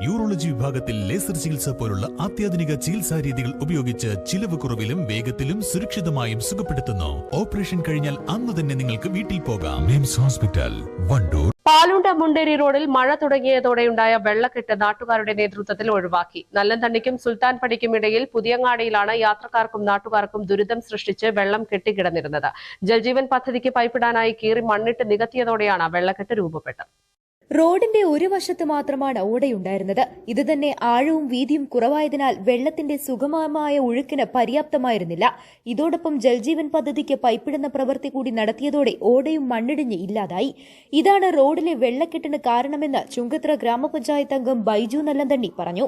Urology വിഭാഗത്തിൽ laser ചികിത്സ പോലുള്ള അത്യാധുനിക ചികിത്സാ രീതികൾ ഉപയോഗിച്ച് ചിലവ് കുറവിലും വേഗത്തിലും സുരക്ഷിതമായും സുഖപ്പെടുത്തുന്നു. ഓപ്പറേഷൻ കഴിഞ്ഞാൽ അന്ന് തന്നെ നിങ്ങൾക്ക് വീട്ടിൽ പോകാം. മിംസ് ഹോസ്പിറ്റൽ, വണ്ടൂർ. പാലുണ്ട മുണ്ടേരി റോഡിൽ മഴ തുടങ്ങിയതോടെയുണ്ടായ വെള്ളക്കെട്ട് നാട്ടുകാരുടെ നേതൃത്വത്തിൽ ഒഴിവാക്കി. നല്ലന്തണ്ണിക്കും സുൽത്താൻ പടിക്കും ഇടയിൽ പുതിയങ്ങാടിയിലാണ് യാത്രക്കാർക്കും നാട്ടുകാർക്കും ദുരിതം സൃഷ്ടിച്ച് വെള്ളം കെട്ടിക്കിടന്നിരുന്നത്. ജൽജീവൻ പദ്ധതിക്ക് പൈപ്പിടാനായി കീറി മണ്ണിട്ട് നികത്തിയതോടെയാണ് വെള്ളക്കെട്ട് രൂപപ്പെട്ടത്. റോഡിന്റെ ഒരു വശത്ത് മാത്രമാണ് ഓടയുണ്ടായിരുന്നത്. ഇതുതന്നെ ആഴവും വീതിയും കുറവായതിനാൽ വെള്ളത്തിന്റെ സുഗമമായ ഒഴുക്കിന് പര്യാപ്തമായിരുന്നില്ല. ഇതോടൊപ്പം ജൽജീവൻ പദ്ധതിക്ക് പൈപ്പിടുന്ന പ്രവൃത്തി കൂടി നടത്തിയതോടെ ഓടയും മണ്ണിടിഞ്ഞ് ഇല്ലാതായി. ഇതാണ് റോഡിലെ വെള്ളക്കെട്ടിന് കാരണമെന്ന് ചുങ്കത്ര ഗ്രാമപഞ്ചായത്ത് അംഗം ബൈജു നല്ലന്തണ്ണി പറഞ്ഞു.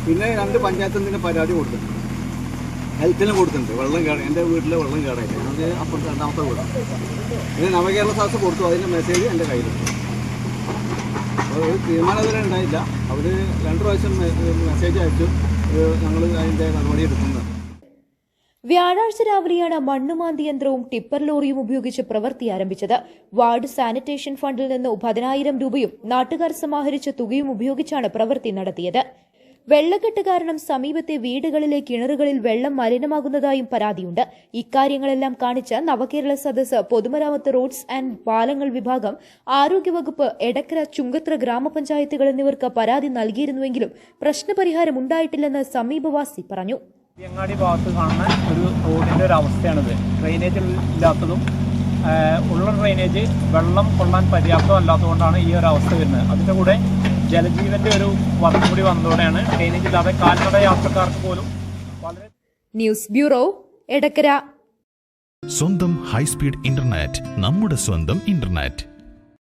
പിന്നെ 2 പഞ്ചായത്തിന് പരാതി കൊടുത്തു. ഹെൽത്തിന് കൊടുത്തിട്ടുണ്ട്. വെള്ളം കേടാ, എൻ്റെ വീട്ടിലെ വെള്ളം കേടായില്ല. അത് അപ്പുറത്ത് 2ാമത്തെ വീടാണ്. പിന്നെ നവകേരള സദസ്സ് കൊടുത്തു. അതിൻ്റെ മെസ്സേജ് എൻ്റെ കയ്യിലുണ്ട്. ഒരു തീരുമാനം ഇതുവരെ ഉണ്ടായില്ല. അവർ 2 പ്രാവശ്യം മെസ്സേജ് അയച്ചു. ഞങ്ങൾ അതിൻ്റെ നടപടി എടുക്കുന്നത്. വ്യാഴാഴ്ച രാവിലെയാണ് മണ്ണുമാന്തി യന്ത്രവും ടിപ്പർ ലോറിയും ഉപയോഗിച്ച് പ്രവൃത്തി ആരംഭിച്ചത്. വാർഡ് സാനിറ്റേഷൻ ഫണ്ടിൽ നിന്ന് 10,000 രൂപയും നാട്ടുകാർ സമാഹരിച്ച തുകയും ഉപയോഗിച്ചാണ് പ്രവൃത്തി നടത്തിയത്. വെള്ളക്കെട്ട് കാരണം സമീപത്തെ വീടുകളിലെ കിണറുകളിൽ വെള്ളം മലിനമാകുന്നതായും പരാതിയുണ്ട്. ഇക്കാര്യങ്ങളെല്ലാം കാണിച്ച് നവകേരള സദസ്സ്, പൊതുമരാമത്ത്, റോഡ്സ് ആൻഡ് പാലങ്ങൾ വിഭാഗം, ആരോഗ്യവകുപ്പ്, എടക്കര, ചുങ്കത്ര ഗ്രാമപഞ്ചായത്തുകൾ എന്നിവർക്ക് പരാതി നൽകിയിരുന്നുവെങ്കിലും പ്രശ്നപരിഹാരം ഉണ്ടായിട്ടില്ലെന്ന് സമീപവാസി പറഞ്ഞു. അങ്ങാടി ഭാഗത്ത് കാണുന്ന ഒരു റോഡിന്റെ ഒരു അവസ്ഥയാണിത്. ഡ്രെയിനേജ് ഇല്ലാത്തതും ഉള്ള ഡ്രെയിനേജ് വെള്ളം കൊള്ളാൻ പര്യാപ്തമല്ലാത്തതുകൊണ്ടാണ് ഈ ഒരു അവസ്ഥ വരുന്നത്. അതിന്റെ കൂടെ ജലജീവന്റെ ഒരു വർക്ക് കൂടി വന്നതോടെയാണ് ഡ്രെയിനേജ് ഇല്ലാതെ കാൽനട യാത്രക്കാർക്ക് പോലും വളരെ. News bureau, Edakkara. സ്വന്തം ഹൈസ്പീഡ് ഇന്റർനെറ്റ്, നമ്മുടെ സ്വന്തം ഇന്റർനെറ്റ്.